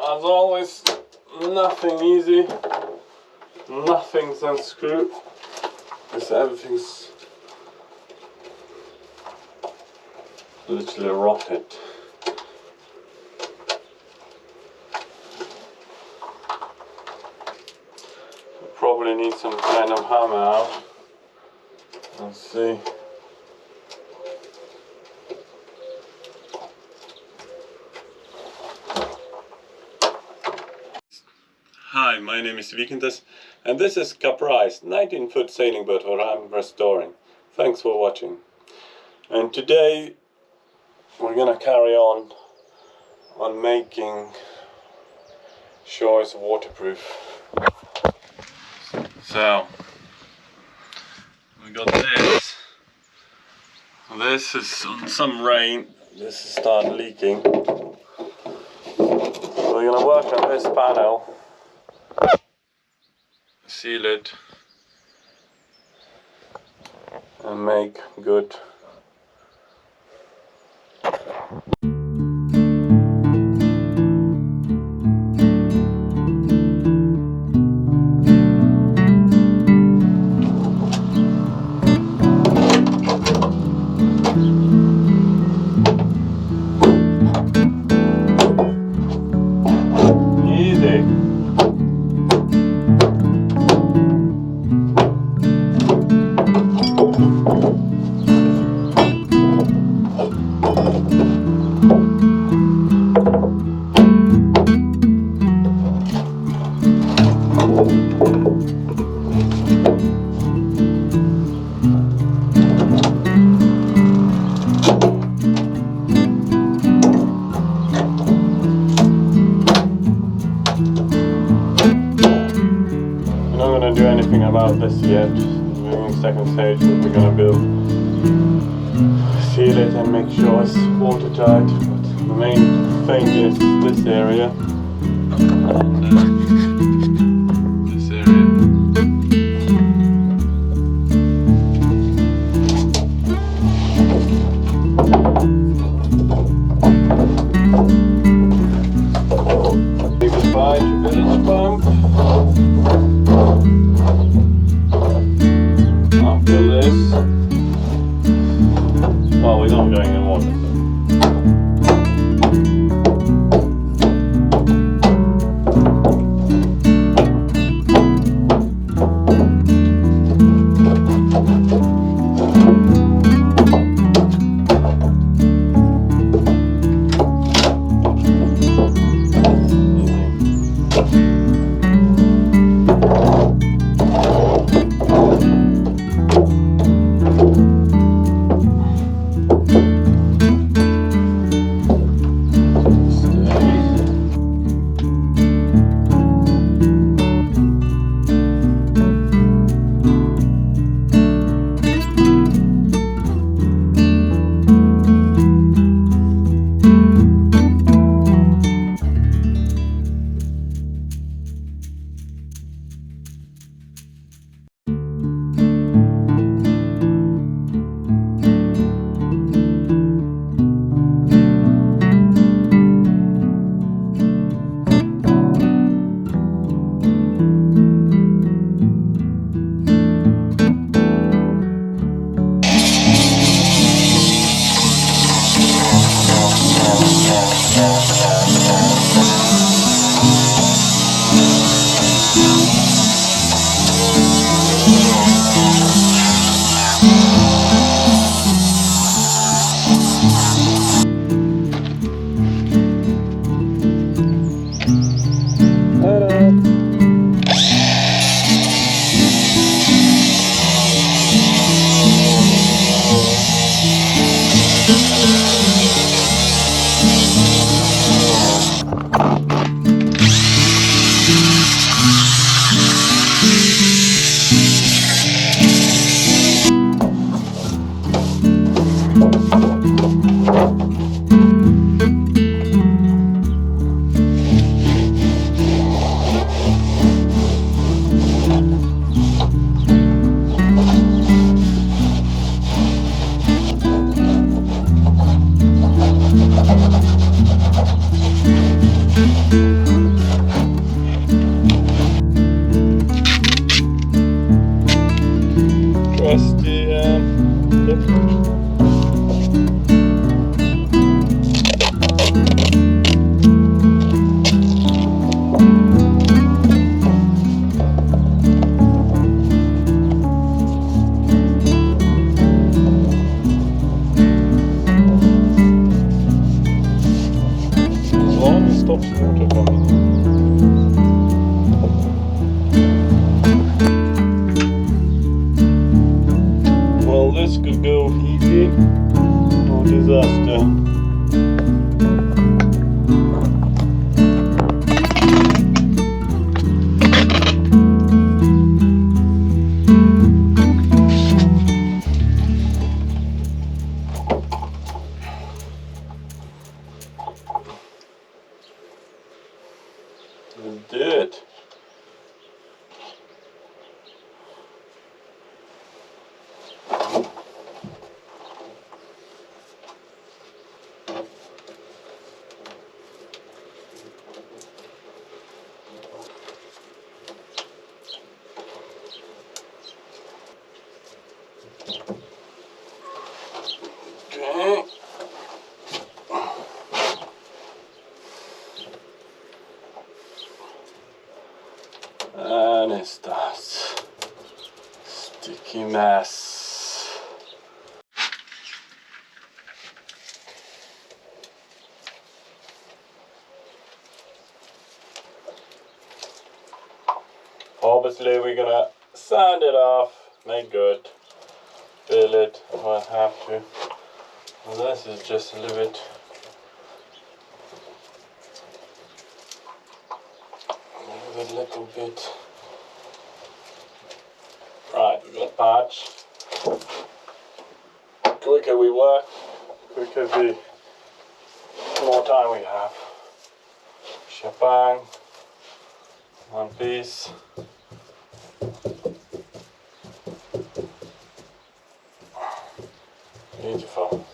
as always, nothing easy, nothing's unscrewed, because everything's literally rotted. Probably need some kind of hammer out. Let's see. Hi, my name is Vikintas and this is Caprice 19-foot sailing boat that I'm restoring. Thanks for watching. And today we're gonna carry on making sure it's waterproof. So we got this. This is on some rain. This started leaking. So we're gonna work on this panel. Seal it and make good. Do anything about this yet. We're in the second stage, but we're gonna build, seal it and make sure it's watertight. But the main thing is this area and this area. Say goodbye to village pump. After this, well, we're not going in water. epoxy water coming. Well, this could go easy or disaster. We did. Okay. And it starts. Sticky mess. Obviously we're gonna sand it off, make good, fill it if I have to. And this is just a little bit. Right, we've got a patch. Quicker we work, quicker the more time we have. Shebang, one piece. Beautiful.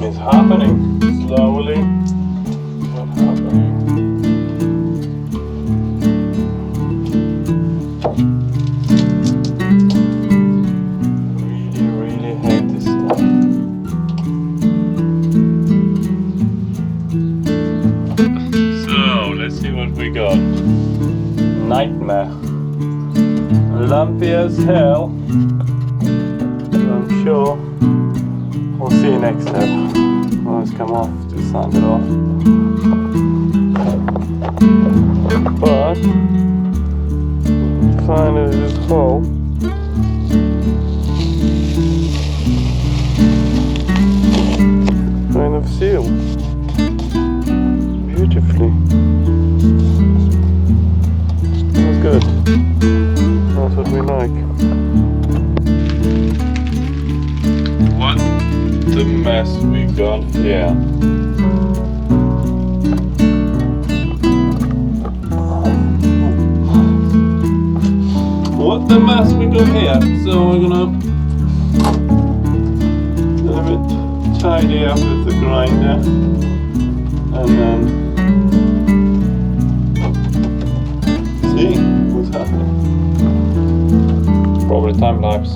It's happening slowly, but happening. Really hate this stuff. So let's see what we got. Nightmare. Lumpy as hell. I'm sure we'll see you next step. Oh, it's come off to sand it off. But finally this hole kind of sealed beautifully. That's good. That's what we like. What the mess we got here. What the mess we got here. So we're gonna a little bit tidy up with the grinder and then see what's happening. Probably time lapse.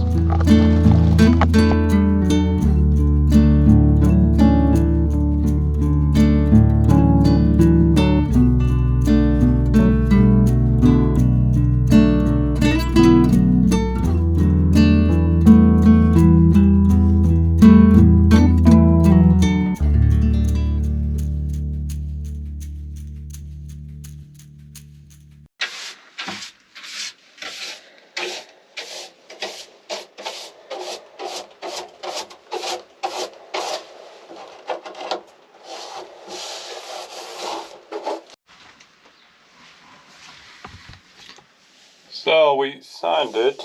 So we signed it.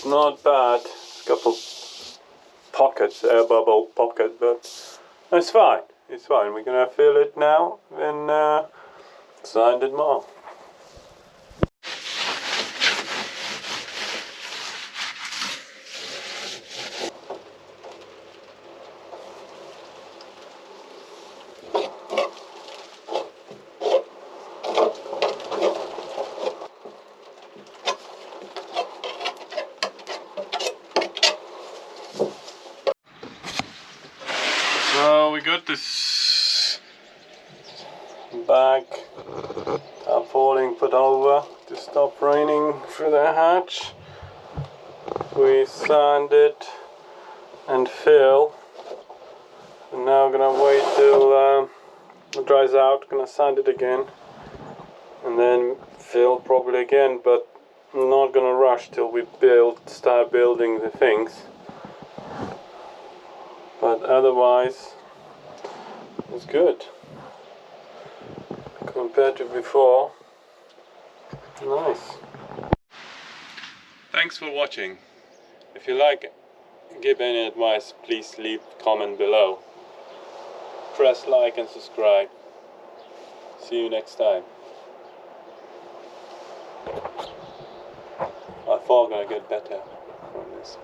Not bad. A couple pockets, air bubble pocket, but it's fine. It's fine. We're gonna fill it now and sand it more. we got this bag tarpaulin put over to stop raining through the hatch. We sand it and fill. And now gonna wait till it dries out, gonna sand it again and then fill probably again, but I'm not gonna rush till we start building the things. But otherwise it's good compared to before. Nice. Thanks for watching. If you give any advice, please leave a comment below. Press like and subscribe. See you next time. I thought I'm gonna get better from this.